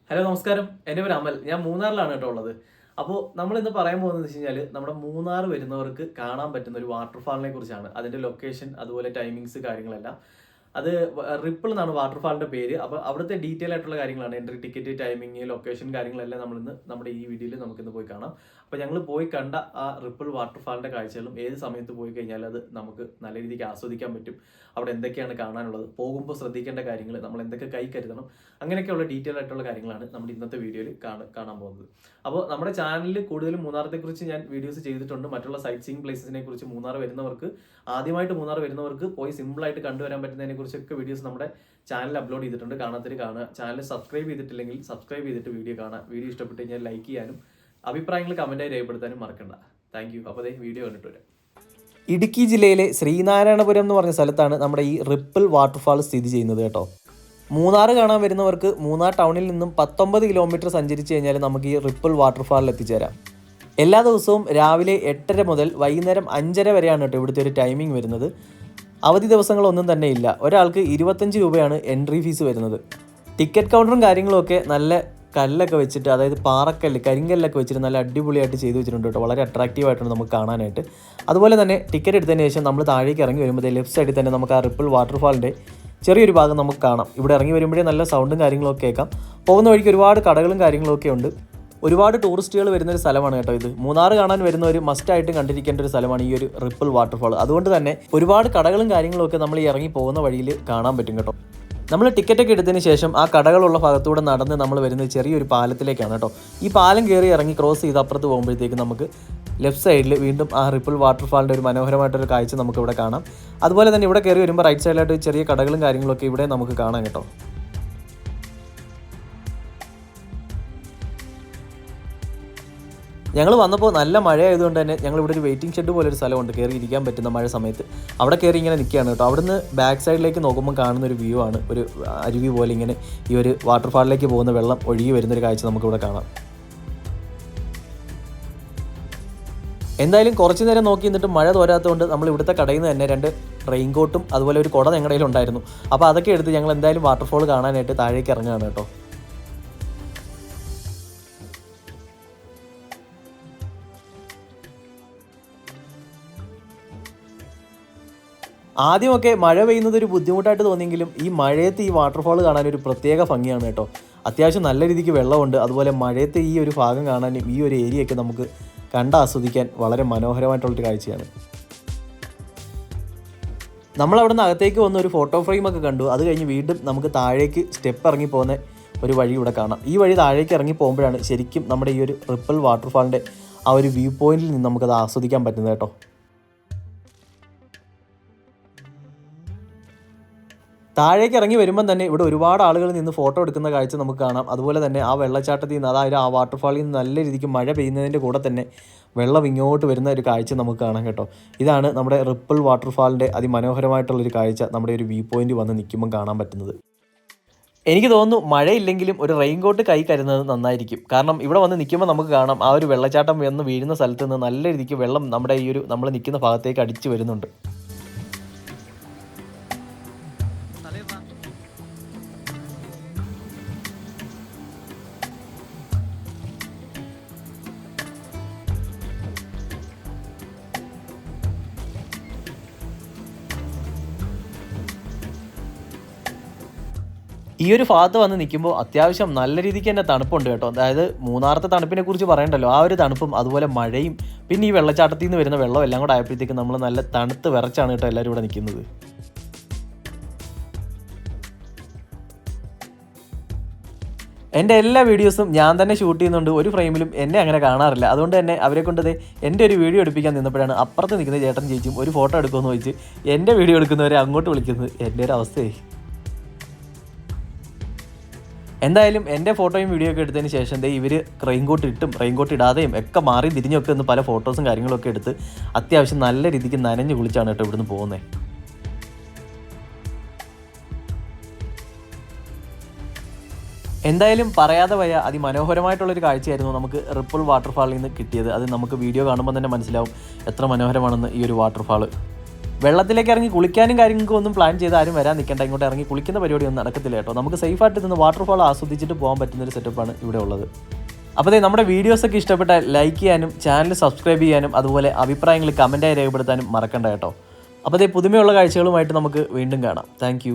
Hello നമസ്കാരം. എൻ്റെ പേര് അമൽ. ഞാൻ മൂന്നാറിലാണ് കേട്ടോ ഉള്ളത്. അപ്പോൾ നമ്മളിന്ന് പറയാൻ പോകുന്നതെന്ന് വെച്ച് കഴിഞ്ഞാൽ നമ്മുടെ മൂന്നാർ വരുന്നവർക്ക് കാണാൻ പറ്റുന്ന ഒരു വാട്ടർഫാളിനെ കുറിച്ചാണ്. അതിൻ്റെ ലൊക്കേഷൻ അതുപോലെ ടൈമിങ്സ് കാര്യങ്ങളെല്ലാം. അത് റിപ്പിൾ എന്നാണ് വാട്ടർഫാളിൻ്റെ പേര്. അപ്പോൾ അവിടുത്തെ ഡീറ്റെയിൽ ആയിട്ടുള്ള കാര്യങ്ങളാണ്. എൻട്രി ടിക്കറ്റ്, ടൈമിങ്, ലൊക്കേഷൻ കാര്യങ്ങളെല്ലാം നമ്മളിന്ന് നമ്മുടെ ഈ വീഡിയോയിൽ നമുക്കിന്ന് പോയി കാണാം. അപ്പോൾ ഞങ്ങൾ പോയി കണ്ട ആ റിപ്പിൾ വാട്ടർഫാളിൻ്റെ കാഴ്ചകളും ഏത് സമയത്ത് പോയി കഴിഞ്ഞാൽ അത് നമുക്ക് നല്ല രീതിക്ക് ആസ്വദിക്കാൻ പറ്റും. അവിടെ എന്തൊക്കെയാണ് കാണാനുള്ളത്, പോകുമ്പോൾ ശ്രദ്ധിക്കേണ്ട കാര്യങ്ങൾ, നമ്മൾ എന്തൊക്കെ കൈ കരുതണം, അങ്ങനെയൊക്കെയുള്ള ഡീറ്റെയിൽ ആയിട്ടുള്ള കാര്യങ്ങളാണ് നമ്മൾ ഇന്നത്തെ വീഡിയോയിൽ കാണാൻ പോകുന്നത്. അപ്പോൾ നമ്മുടെ ചാനലിൽ കൂടുതലും മൂന്നാറത്തെക്കുറിച്ച് ഞാൻ വീഡിയോസ് ചെയ്തിട്ടുണ്ട്. മറ്റുള്ള സൈറ്റ് സീയിങ് പ്ലേസസിനെ കുറിച്ച് മൂന്നാർ വരുന്നവർക്ക്, ആദ്യമായിട്ട് മൂന്നാർ വരുന്നവർക്ക് പോയി സിമ്പിളായിട്ട് കണ്ടുവരാൻ പറ്റുന്നതിനെ കുറിച്ചൊക്കെ വീഡിയോസ് നമ്മുടെ ചാനൽ അപ്ലോഡ് ചെയ്തിട്ടുണ്ട്. കാണാത്തവർ കാണുക. ചാനൽ സബ്സ്ക്രൈബ് ചെയ്തിട്ടില്ലെങ്കിൽ സബ്സ്ക്രൈബ് ചെയ്തിട്ട് വീഡിയോ കാണുക. വീഡിയോ ഇഷ്ടപ്പെട്ട് കഴിഞ്ഞാൽ ലൈക്ക് ചെയ്യാനും അഭിപ്രായങ്ങൾ കമൻറ്റായി രേഖപ്പെടുത്താനും മറക്കണ്ട. Thank you. അപ്പോൾ വീഡിയോ കണ്ടിട്ട് വരാം. ഇടുക്കി ജില്ലയിലെ ശ്രീനാരായണപുരം എന്ന് പറഞ്ഞ സ്ഥലത്താണ് നമ്മുടെ ഈ റിപ്പിൾ വാട്ടർഫാൾ സ്ഥിതി ചെയ്യുന്നത് കേട്ടോ. മൂന്നാർ കാണാൻ വരുന്നവർക്ക് മൂന്നാർ ടൗണിൽ നിന്നും 19 കിലോമീറ്റർ സഞ്ചരിച്ച് കഴിഞ്ഞാൽ നമുക്ക് ഈ റിപ്പിൾ വാട്ടർഫാളിൽ എത്തിച്ചേരാം. എല്ലാ ദിവസവും രാവിലെ 8:30 മുതൽ വൈകുന്നേരം 5:30 വരെയാണ് കേട്ടോ ഇവിടുത്തെ ഒരു ടൈമിംഗ് വരുന്നത്. അവധി ദിവസങ്ങളൊന്നും തന്നെ ഇല്ല. ഒരാൾക്ക് 25 രൂപയാണ് എൻട്രി ഫീസ് വരുന്നത്. ടിക്കറ്റ് കൗണ്ടറും കാര്യങ്ങളൊക്കെ നല്ല കല്ലൊക്കെ വെച്ചിട്ട്, അതായത് പാറക്കല്ല്, കരിങ്കല്ലൊക്കെ വെച്ചിട്ട് നല്ല അടിപൊളിയായിട്ട് ചെയ്ത് വെച്ചിട്ടുണ്ട് കേട്ടോ. വളരെ അട്രാക്റ്റീവായിട്ടുണ്ട് നമുക്ക് കാണാനായിട്ട്. അതുപോലെ തന്നെ ടിക്കറ്റ് എടുത്തതിന് ശേഷം നമ്മൾ താഴേക്ക് ഇറങ്ങി വരുമ്പോൾ ലെഫ്റ്റ് സൈഡിൽ തന്നെ നമുക്ക് ആ റിപ്പിൾ വാട്ടർഫാളിൻ്റെ ചെറിയൊരു ഭാഗം നമുക്ക് കാണാം. ഇവിടെ ഇറങ്ങി വരുമ്പോഴേ നല്ല സൗണ്ടും കാര്യങ്ങളൊക്കെ കേൾക്കാം. പോകുന്ന വഴിക്ക് ഒരുപാട് കടകളും കാര്യങ്ങളൊക്കെ ഉണ്ട്. ഒരുപാട് ടൂറിസ്റ്റുകൾ വരുന്നൊരു സ്ഥലമാണ് കേട്ടോ ഇത്. മൂന്നാർ കാണാൻ വരുന്നവർ മസ്റ്റായിട്ട് കണ്ടിരിക്കേണ്ട ഒരു സ്ഥലമാണ് ഈ ഒരു റിപ്പിൾ വാട്ടർഫാൾ. അതുകൊണ്ട് തന്നെ ഒരുപാട് കടകളും കാര്യങ്ങളൊക്കെ നമ്മൾ ഈ ഇറങ്ങി പോകുന്ന വഴിയിൽ കാണാൻ പറ്റും കേട്ടോ. നമ്മൾ ടിക്കറ്റൊക്കെ എടുത്തതിന് ശേഷം ആ കടകളുള്ള ഭാഗത്തൂടെ നടന്ന് നമ്മൾ വരുന്നത് ചെറിയൊരു പാലത്തിലേക്കാണ് കേട്ടോ. ഈ പാലം കയറി ഇറങ്ങി ക്രോസ് ചെയ്ത് അപ്പുറത്ത് പോകുമ്പോഴത്തേക്ക് നമുക്ക് ലെഫ്റ്റ് സൈഡിൽ വീണ്ടും ആ റിപ്പിൾ വാട്ടർഫാളിൻ്റെ ഒരു മനോഹരമായിട്ടൊരു കാഴ്ച നമുക്ക് ഇവിടെ കാണാം. അതുപോലെ തന്നെ ഇവിടെ കയറി വരുമ്പോൾ റൈറ്റ് സൈഡിലായിട്ട് ചെറിയ കടകളും കാര്യങ്ങളൊക്കെ ഇവിടെ നമുക്ക് കാണാം കേട്ടോ. ഞങ്ങൾ വന്നപ്പോൾ നല്ല മഴ ആയതുകൊണ്ട് തന്നെ ഞങ്ങളിവിടെ ഒരു വെയിറ്റിംഗ് ഷെഡ് പോലെ ഒരു സ്ഥലമുണ്ട്, കയറി ഇരിക്കാൻ പറ്റുന്ന മഴ സമയത്ത്. അവിടെ കയറി ഇങ്ങനെ നിൽക്കുകയാണ് കേട്ടോ. അവിടുന്ന് ബാക്ക് സൈഡിലേക്ക് നോക്കുമ്പോൾ കാണുന്ന ഒരു വ്യൂ ആണ്. ഒരു അരുവി പോലെ ഇങ്ങനെ ഈ ഒരു വാട്ടർഫാളിലേക്ക് പോകുന്ന വെള്ളം ഒഴുകി വരുന്നൊരു കാഴ്ച നമുക്കിവിടെ കാണാം. എന്തായാലും കുറച്ച് നേരം നോക്കി നിന്നിട്ട് മഴ തോരാത്തതുകൊണ്ട് നമ്മൾ ഇവിടുത്തെ കടയിൽ നിന്ന് തന്നെ 2 റെയിൻകോട്ടും അതുപോലെ ഒരു കുട ഞങ്ങളുടെ കയ്യിലുണ്ടായിരുന്നു. അപ്പോൾ അതൊക്കെ എടുത്ത് ഞങ്ങൾ എന്തായാലും വാട്ടർഫാൾ കാണാനായിട്ട് താഴേക്ക് ഇറങ്ങുകയാണ് കേട്ടോ. ആദ്യമൊക്കെ മഴ പെയ്യുന്നത് ഒരു ബുദ്ധിമുട്ടായിട്ട് തോന്നിയെങ്കിലും ഈ മഴയത്ത് ഈ വാട്ടർഫാൾ കാണാനൊരു പ്രത്യേക ഭംഗിയാണ് കേട്ടോ. അത്യാവശ്യം നല്ല രീതിക്ക് വെള്ളമുണ്ട്. അതുപോലെ മഴയത്ത് ഈ ഒരു ഭാഗം കാണാനും ഈ ഒരു ഏരിയയൊക്കെ നമുക്ക് ആസ്വദിക്കാൻ വളരെ മനോഹരമായിട്ടുള്ളൊരു കാഴ്ചയാണ്. നമ്മളവിടെ നിന്ന് അകത്തേക്ക് വന്ന ഒരു ഫോട്ടോ ഫ്രെയിമൊക്കെ കണ്ടു. അത് കഴിഞ്ഞ് വീണ്ടും നമുക്ക് താഴേക്ക് സ്റ്റെപ്പ് ഇറങ്ങി പോകുന്ന ഒരു വഴി ഇവിടെ കാണാം. ഈ വഴി താഴേക്ക് ഇറങ്ങി പോകുമ്പോഴാണ് ശരിക്കും നമ്മുടെ ഈ ഒരു റിപ്പിൾ വാട്ടർഫാളിൻ്റെ ആ ഒരു വ്യൂ പോയിന്റിൽ നിന്ന് നമുക്കത് ആസ്വദിക്കാൻ പറ്റുന്നത് കേട്ടോ. താഴേക്ക് ഇറങ്ങി വരുമ്പം തന്നെ ഇവിടെ ഒരുപാട് ആളുകൾ നിന്ന് ഫോട്ടോ എടുക്കുന്ന കാഴ്ച നമുക്ക് കാണാം. അതുപോലെ തന്നെ ആ വെള്ളച്ചാട്ടത്തിൽ നിന്ന്, അതായത് ആ വാട്ടർഫാളിൽ നിന്ന് നല്ല രീതിക്ക് മഴ പെയ്യുന്നതിൻ്റെ കൂടെ തന്നെ വെള്ളം ഇങ്ങോട്ട് വരുന്ന ഒരു കാഴ്ച നമുക്ക് കാണാം കേട്ടോ. ഇതാണ് നമ്മുടെ റിപ്പിൾ വാട്ടർഫാളിൻ്റെ അതിമനോഹരമായിട്ടുള്ളൊരു കാഴ്ച നമ്മുടെ ഒരു വ്യൂ പോയിന്റ് വന്ന് നിൽക്കുമ്പം കാണാൻ പറ്റുന്നത്. എനിക്ക് തോന്നുന്നു മഴയില്ലെങ്കിലും ഒരു റെയിൻകോട്ട് കൈ കരുതുന്നത് നന്നായിരിക്കും. കാരണം ഇവിടെ വന്ന് നിൽക്കുമ്പോൾ നമുക്ക് കാണാം ആ ഒരു വെള്ളച്ചാട്ടം വന്ന് വീഴുന്ന സ്ഥലത്ത് നിന്ന് നല്ല രീതിക്ക് വെള്ളം നമ്മുടെ ഈ ഒരു നമ്മൾ നിൽക്കുന്ന ഭാഗത്തേക്ക് അടിച്ചു വരുന്നുണ്ട്. ഈ ഒരു ഭാഗത്ത് വന്ന് നിൽക്കുമ്പോൾ അത്യാവശ്യം നല്ല രീതിക്ക് തന്നെ തണുപ്പുണ്ട് കേട്ടോ. അതായത് മൂന്നാറത്തെ തണുപ്പിനെ കുറിച്ച് പറയണ്ടല്ലോ, ആ ഒരു തണുപ്പും അതുപോലെ മഴയും പിന്നെ ഈ വെള്ളച്ചാട്ടത്തിൽ നിന്ന് വരുന്ന വെള്ളം എല്ലാം കൂടെ ആയപ്പോഴത്തേക്ക് നമ്മൾ നല്ല തണുത്ത് വിറച്ചാണ് കേട്ടോ എല്ലാവരും ഇവിടെ നിൽക്കുന്നത്. എൻ്റെ എല്ലാ വീഡിയോസും ഞാൻ തന്നെ ഷൂട്ട് ചെയ്യുന്നുണ്ട്. ഒരു ഫ്രെയിമിലും എന്നെ അങ്ങനെ കാണാറില്ല. അതുകൊണ്ട് തന്നെ അവരെ കൊണ്ടത് എൻ്റെ ഒരു വീഡിയോ എടുപ്പിക്കാൻ നിന്നപ്പോഴാണ് അപ്പുറത്ത് നിൽക്കുന്ന ചേട്ടൻ ചേച്ചിയും ഒരു ഫോട്ടോ എടുക്കുമെന്ന് ചോദിച്ച് എൻ്റെ വീഡിയോ എടുക്കുന്നവരെ അങ്ങോട്ട് വിളിക്കുന്നത്. എൻ്റെ ഒരു അവസ്ഥയായി. എന്തായാലും എൻ്റെ ഫോട്ടോയും വീഡിയോ ഒക്കെ എടുത്തതിന് ശേഷം ഇവർ റെയിൻകോട്ട് ഇട്ടും റെയിൻകോട്ട് ഇടാതെയും ഒക്കെ മാറി തിരിഞ്ഞൊക്കെ ഒന്ന് പല ഫോട്ടോസും കാര്യങ്ങളൊക്കെ എടുത്ത് അത്യാവശ്യം നല്ല രീതിക്ക് നനഞ്ഞ് കുളിച്ചാണ് കേട്ടോ ഇവിടുന്ന് പോകുന്നത്. എന്തായാലും പറയാതെ വയ്യ, അതിമനോഹരമായിട്ടുള്ളൊരു കാഴ്ചയായിരുന്നു നമുക്ക് റിപ്പിൾ വാട്ടർഫാളിൽ നിന്ന് കിട്ടിയത്. അത് നമുക്ക് വീഡിയോ കാണുമ്പോൾ തന്നെ മനസ്സിലാവും എത്ര മനോഹരമാണെന്ന് ഈ ഒരു വാട്ടർഫാൾ. വെള്ളത്തിലേക്ക് ഇറങ്ങി കുളിക്കാനും കാര്യങ്ങൾക്കും ഒന്നും പ്ലാൻ ചെയ്ത് ആരും വരാൻ നിൽക്കേണ്ട, ഇങ്ങോട്ട് ഇറങ്ങി കുളിക്കുന്ന പരിപാടി ഒന്നും നടക്കത്തില്ല കേട്ടോ. നമുക്ക് സേഫായിട്ട് നിന്ന് വാട്ടർഫാൾ ആസ്വദിച്ചിട്ട് പോകാൻ പറ്റുന്നൊരു സെറ്റപ്പാണ് ഇവിടെ ഉള്ളത്. അപ്പോൾ നമ്മുടെ വീഡിയോസൊക്കെ ഇഷ്ടപ്പെട്ടാൽ ലൈക്ക് ചെയ്യാനും ചാനൽ സബ്സ്ക്രൈബ് ചെയ്യാനും അതുപോലെ അഭിപ്രായങ്ങൾ കമൻറ്റായി രേഖപ്പെടുത്താനും മറക്കണ്ട കേട്ടോ. അപ്പോൾ പുതുമയുള്ള കാഴ്ചകളുമായിട്ട് നമുക്ക് വീണ്ടും കാണാം. താങ്ക്